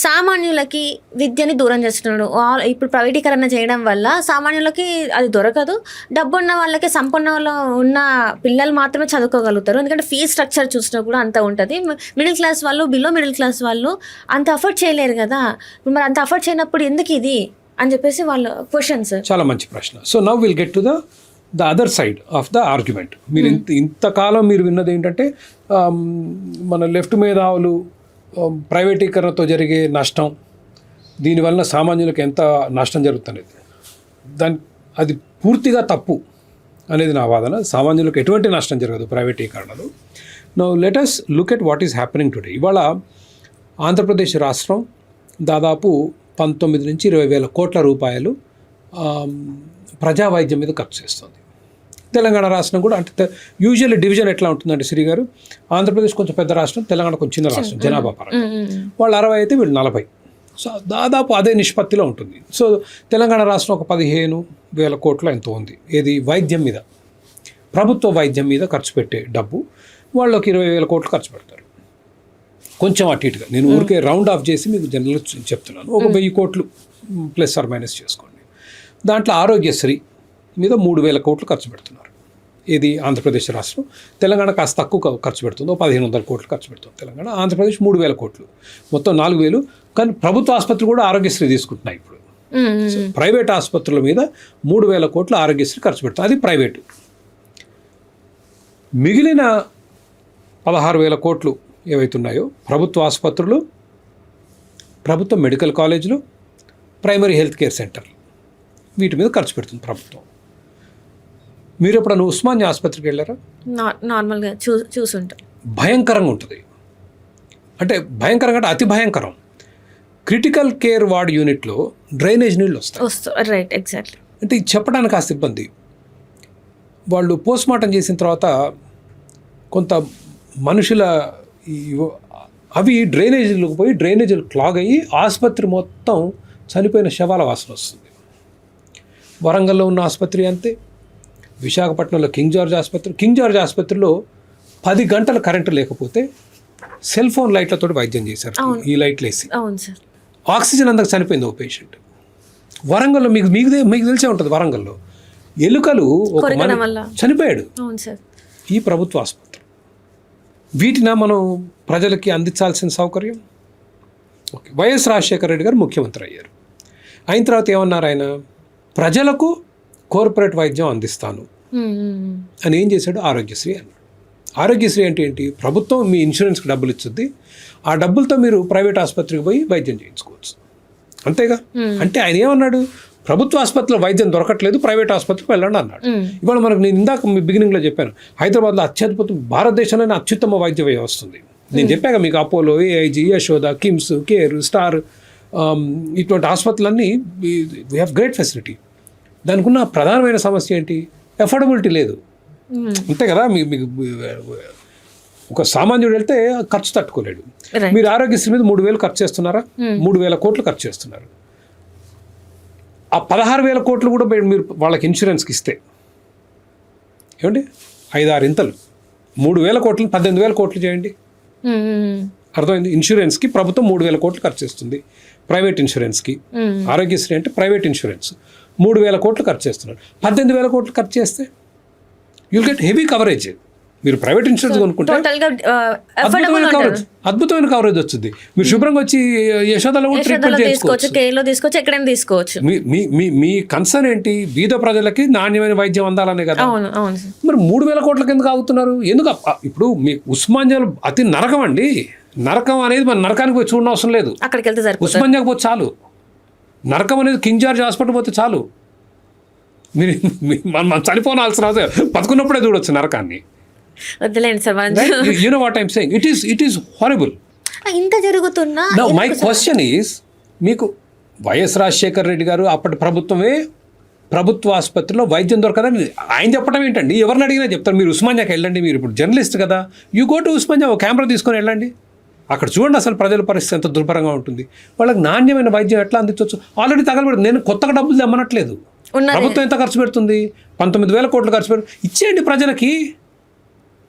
సామాన్యులకి విద్యని దూరం చేస్తున్నాడు. ఇప్పుడు ప్రైవేటీకరణ చేయడం వల్ల సామాన్యులకి అది దొరకదు. డబ్బు ఉన్న వాళ్ళకి, సంపన్నంలో ఉన్న పిల్లలు మాత్రమే చదువుకోగలుగుతారు. ఎందుకంటే ఫీజ్ స్ట్రక్చర్ చూసినా కూడా అంత ఉంటుంది. మిడిల్ క్లాస్ వాళ్ళు, బిలో మిడిల్ క్లాస్ వాళ్ళు అంత అఫోర్డ్ చేయలేరు కదా. మరి అంత అఫోర్డ్ చేయనప్పుడు ఎందుకు ఇది అని చెప్పేసి వాళ్ళ క్వశ్చన్స్. చాలా మంచి ప్రశ్న. So now will get to the other side of the argument. మీరు ఇంతకాలం మీరు విన్నది ఏంటంటే మన లెఫ్ట్ మేధావులు ప్రైవేటీకరణతో జరిగే నష్టం, దీనివల్ల సామాన్యులకు ఎంత నష్టం జరుగుతున్నది, అది పూర్తిగా తప్పు అనేది నా వాదన. సామాన్యులకు ఎటువంటి నష్టం జరగదు ప్రైవేటీకరణలో. Now let us look at what is happening today. ఇవాళ ఆంధ్రప్రదేశ్ రాష్ట్రం దాదాపు 19 నుంచి 20 వేల కోట్ల రూపాయలు ప్రజా వైద్యం మీద ఖర్చు చేస్తుంది. తెలంగాణ రాష్ట్రం కూడా అంటే యూజువల్లీ డివిజన్ ఎట్లా ఉంటుందంటే శ్రీ గారు, ఆంధ్రప్రదేశ్ కొంచెం పెద్ద రాష్ట్రం, తెలంగాణ కొంచెం చిన్న రాష్ట్రం జనాభా పరంగా. వాళ్ళు 60 అయితే వీళ్ళు 40. సో దాదాపు అదే నిష్పత్తిలో ఉంటుంది. సో తెలంగాణ రాష్ట్రం ఒక 15,000 కోట్ల ఎంతో ఉంది. ఏది వైద్యం మీద, ప్రభుత్వ వైద్యం మీద ఖర్చు పెట్టే డబ్బు. వాళ్ళు ఒక 20,000 కోట్లు ఖర్చు పెడతారు. కొంచెం అటు ఇటుగా నేను ఊరికే రౌండ్ ఆఫ్ చేసి మీకు జనరల్ చెప్తున్నాను. ఒక 1000 కోట్లు ప్లస్ ఆర్ మైనస్ చేసుకోండి. దాంట్లో ఆరోగ్యశ్రీ మీద 3,000 కోట్లు ఖర్చు పెడుతున్నారు. ఇది ఆంధ్రప్రదేశ్ రాష్ట్రం. తెలంగాణ కాస్త తక్కువ ఖర్చు పెడుతుంది, 1,500 కోట్లు ఖర్చు పెడుతుంది తెలంగాణ. ఆంధ్రప్రదేశ్ 3,000 కోట్లు, మొత్తం 4,000. కానీ ప్రభుత్వ ఆసుపత్రులు కూడా ఆరోగ్యశ్రీ తీసుకుంటున్నాయి ఇప్పుడు. ప్రైవేట్ ఆసుపత్రుల మీద 3,000 కోట్లు ఆరోగ్యశ్రీ ఖర్చు పెడుతుంది, అది ప్రైవేటు. మిగిలిన 16,000 కోట్లు ఏవైతున్నాయో ప్రభుత్వ ఆసుపత్రులు, ప్రభుత్వ మెడికల్ కాలేజీలు, ప్రైమరీ హెల్త్ కేర్ సెంటర్లు, వీటి మీద ఖర్చు పెడుతుంది ప్రభుత్వం. మీరు ఎప్పుడన్నా ఉస్మానియా ఆసుపత్రికి వెళ్ళారా? నార్మల్గా చూసుంటారు. భయంకరంగా ఉంటుంది. అంటే భయంకరంగా అంటే అతి భయంకరం. క్రిటికల్ కేర్ వార్డ్ యూనిట్లో డ్రైనేజ్ నీళ్ళు వస్తాయి. Right, exactly. అంటే ఇది చెప్పడానికి కాస్త ఇబ్బంది. వాళ్ళు పోస్ట్ మార్టం చేసిన తర్వాత కొంత మనుషుల అవి డ్రైనేజీలకు పోయి డ్రైనేజీలు క్లాగ్ అయ్యి ఆసుపత్రి మొత్తం చనిపోయిన శవాల వాసన వస్తుంది. వరంగల్లో ఉన్న ఆసుపత్రి అంతే, విశాఖపట్నంలో కింగ్ జార్జ్ ఆసుపత్రిలో 10 గంటల కరెంటు లేకపోతే సెల్ ఫోన్ లైట్లతో వైద్యం చేశారు. ఈ లైట్లు వేసి ఆక్సిజన్ అందక చనిపోయింది ఓ పేషెంట్. వరంగల్లో మీకు తెలిసే ఉంటుంది, వరంగల్లో ఎలుకలు చనిపోయాడు. ఈ ప్రభుత్వ ఆసుపత్రి. వీటిన మనం ప్రజలకి అందించాల్సిన సౌకర్యం. ఓకే, వైఎస్ రాజశేఖర రెడ్డి గారు ముఖ్యమంత్రి అయ్యారు. అయిన తర్వాత ఏమన్నారు ఆయన, ప్రజలకు కార్పొరేట్ వైద్యం అందిస్తాను అని ఏం చేశాడు, ఆరోగ్యశ్రీ అన్నాడు. ఆరోగ్యశ్రీ అంటే ఏంటి, ప్రభుత్వం మీ ఇన్సూరెన్స్కి డబ్బులు ఇస్తుంది, ఆ డబ్బులతో మీరు ప్రైవేట్ ఆసుపత్రికి పోయి వైద్యం చేయించుకోవచ్చు, అంతేగా. అంటే ఆయన ఏమన్నాడు, ప్రభుత్వ ఆసుపత్రిలో వైద్యం దొరకట్లేదు, ప్రైవేట్ ఆసుపత్రికి వెళ్ళండి అన్నాడు. ఇవాళ మనకు నేను ఇందాక మీ బిగినింగ్లో చెప్పాను, హైదరాబాద్లో భారతదేశంలోనే అత్యుత్తమ వైద్య వ్యవస్థ ఉంది. నేను చెప్పాక మీకు Apollo, AIG, Yashoda, KIMS, care, star, ఇటువంటి ఆసుపత్రులన్నీ వీ హ్యావ్ గ్రేట్ ఫెసిలిటీ. దానికి ఉన్న ప్రధానమైన సమస్య ఏంటి, అఫోర్డబిలిటీ లేదు, అంతే కదా. మీకు ఒక సామాన్యుడు వెళ్తే ఖర్చు తట్టుకోలేడు. మీరు ఆరోగ్యశ్రీ మీద 3,000 ఖర్చు చేస్తున్నారా, 3,000 కోట్లు ఖర్చు చేస్తున్నారు. ఆ 16,000 కోట్లు కూడా మీరు వాళ్ళకి ఇన్సూరెన్స్కి ఇస్తే ఏమండి 5-6 ఇంతలు, 3,000 కోట్లు 18,000 కోట్లు చేయండి, అర్థమైంది. ఇన్సూరెన్స్కి ప్రభుత్వం 3,000 కోట్లు ఖర్చు చేస్తుంది, ప్రైవేట్ ఇన్సూరెన్స్కి. ఆరోగ్యశ్రీ అంటే ప్రైవేట్ ఇన్సూరెన్స్ 3,000 కోట్లు ఖర్చు చేస్తున్నారు. 18,000 కోట్లు ఖర్చు చేస్తే యుల్ గెట్ హెవీ కవరేజ్. మీరు ప్రైవేట్ ఇన్సూరెన్స్ కొనుక్కుంటే అద్భుతమైన కవరేజ్ వచ్చింది. మీరు శుభ్రంగా వచ్చి యశోదలో తీసుకోవచ్చు, ఎక్కడైనా తీసుకోవచ్చు. మీ కన్సర్న్ ఏంటి, బీద ప్రజలకి నాణ్యమైన వైద్యం అందాలనే కదా. మరి 3,000 కోట్ల కిందకు ఆగుతున్నారు ఎందుకు? ఇప్పుడు మీ ఉస్మానియాలో అతి నరకం అండి. నరకం అనేది మన నరకానికి పోయి చూడడం అవసరం లేదు, అక్కడికి వెళ్తే ఉస్మానియాకి పోతే చాలు. నరకం అనేది కింగ్ జార్జ్ హాస్పిటల్ పోతే చాలు. మీరు మనం చనిపోవాల్సిన అవసరం, బతుకున్నప్పుడే చూడొచ్చు నరకాన్ని. You know what I'm saying? It is horrible. ఇంత జరుగుతున్నా Now my question is, మీకు వైఎస్ రాజశేఖర రెడ్డి గారు అప్పటి ప్రభుత్వ ఆసుపత్రిలో వైద్యం దొరకదని ఆయన చెప్పడం ఏంటండి? ఎవరిని అడిగినా చెప్తారు. మీరు ఉస్మానియాకి వెళ్ళండి, మీరు ఇప్పుడు జర్నలిస్ట్ కదా, యూ గో టు ఉస్మానియా, ఒక కెమెరా తీసుకొని వెళ్ళండి, అక్కడ చూడండి అసలు ప్రజల పరిస్థితి ఎంత దుర్భరంగా ఉంటుంది. వాళ్ళకి నాణ్యమైన వైద్యం ఎట్లా అందించవచ్చు? ఆల్రెడీ తగలబెడుతుంది. నేను కొత్తగా డబ్బులు తెమ్మనట్లేదు. ప్రభుత్వం ఎంత ఖర్చు పెడుతుంది, 19,000 కోట్లు ఖర్చు పెడుతుంది. ఇచ్చేయండి ప్రజలకి.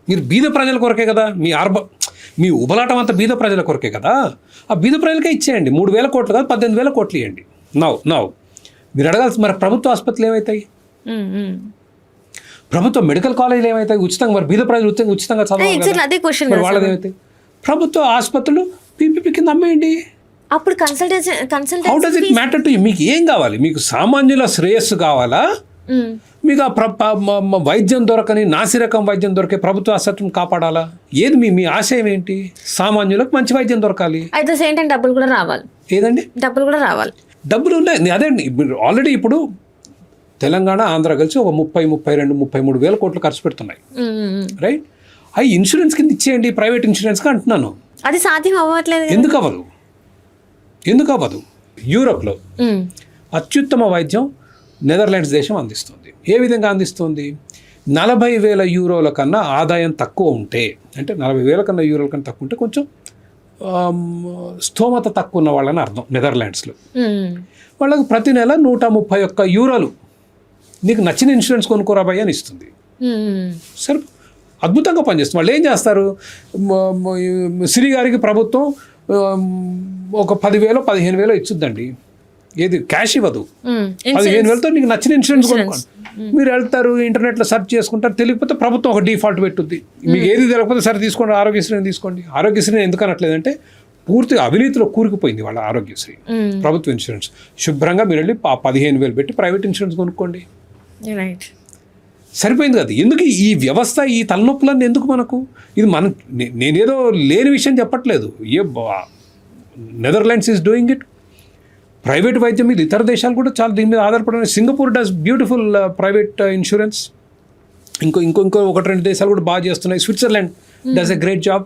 మీరు బీద ప్రజల కొరకే కదా. మీ ఉబలాటం అంతా బీద ప్రజల కొరకే కదా, ఆ బీద ప్రజలకే ఇచ్చేయండి. 3,000 కోట్లు కాదు 18,000 కోట్లు ఇవ్వండి. నవ్వు మీరు అడగాల్సి, మరి ప్రభుత్వ ఆసుపత్రులు ఏమవుతాయి, ప్రభుత్వ మెడికల్ కాలేజీలు ఏమవుతాయి ఉచితంగా, మరి బీద ప్రజలు ఉచితంగా చదవాలి Exactly అదే క్వశ్చన్. మరి వాళ్ళది ఏమవుతాయి? ప్రభుత్వ ఆసుపత్రులు పీపీపీ కింద అమ్మేయండి. అప్పుడు how does it matter to you? మీకు ఏం కావాలి? మీకు సామాన్యుల శ్రేయస్సు కావాలా? మీకు ఆ వైద్యం దొరకని నాసిరకం వైద్యం దొరికే ప్రభుత్వ ఆసుపత్రిని కాపాడాలా? ఏది మీ ఆశయం ఏంటి? సామాన్యులకు మంచి వైద్యం దొరకాలి, అయితే సేమ్ టైం డబ్బులు కూడా రావాలి. ఏదండి డబ్బులు కూడా రావాలి. డబ్బులు ఉన్నాయి. అదే ఆల్రెడీ ఇప్పుడు తెలంగాణ ఆంధ్ర కలిసి ఒక 32-33 వేల కోట్లు ఖర్చు పెడుతున్నాయి, రైట్? అవి ఇన్సూరెన్స్ కింద ఇచ్చేయండి, ప్రైవేట్ ఇన్సూరెన్స్గా అంటున్నాను. అది సాధ్యం అవ్వట్లేదు. ఎందుకు అవ్వదు? యూరోప్లో అత్యుత్తమ వైద్యం నెదర్లాండ్స్ దేశం అందిస్తుంది. ఏ విధంగా అందిస్తుంది? 40,000 యూరోల కన్నా ఆదాయం తక్కువ ఉంటే, అంటే 40,000 కన్నా యూరోల కన్నా తక్కువ ఉంటే కొంచెం స్థోమత తక్కువ ఉన్న వాళ్ళని అర్థం. నెదర్లాండ్స్లో వాళ్ళకి ప్రతి నెల 131 యూరోలు నీకు నచ్చిన ఇన్సూరెన్స్ కొనుక్కోరాబాయి అని ఇస్తుంది. సరే, అద్భుతంగా పనిచేస్తుంది. వాళ్ళు ఏం చేస్తారు? సిరి గారికి ప్రభుత్వం ఒక 10,000-15,000 ఇచ్చుద్దండి. ఏది క్యాష్ ఇవ్వదు. 15,000తో నీకు నచ్చిన ఇన్సూరెన్స్ కొనుక్కోండి. మీరు వెళ్తారు, ఇంటర్నెట్లో సెర్చ్ చేసుకుంటారు, తెలియకపోతే ప్రభుత్వం ఒక డిఫాల్ట్ పెట్టుద్ది. మీకు ఏది తెలియకపోతే సరే తీసుకోండి, ఆరోగ్యశ్రీని తీసుకోండి. ఆరోగ్యశ్రీని ఎందుకు అనట్లేదంటే పూర్తిగా అవినీతిలో కూరుకుపోయింది వాళ్ళ ఆరోగ్యశ్రీ. ప్రభుత్వ ఇన్సూరెన్స్ శుభ్రంగా మీరు వెళ్ళి 15,000 పెట్టి ప్రైవేట్ ఇన్సూరెన్స్ కొనుక్కోండి, సరిపోయింది కదా. ఎందుకు ఈ వ్యవస్థ, ఈ తలనొప్పులన్నీ ఎందుకు మనకు? ఇది నేనేదో లేని విషయం చెప్పట్లేదు. Netherlands is doing it. Private వైద్యం మీద ఇతర దేశాలు కూడా చాలా దీని మీద ఆధారపడి. Singapore does beautiful private insurance. ఇంకో 1-2 దేశాలు కూడా బాగా చేస్తున్నాయి. Switzerland does a great job.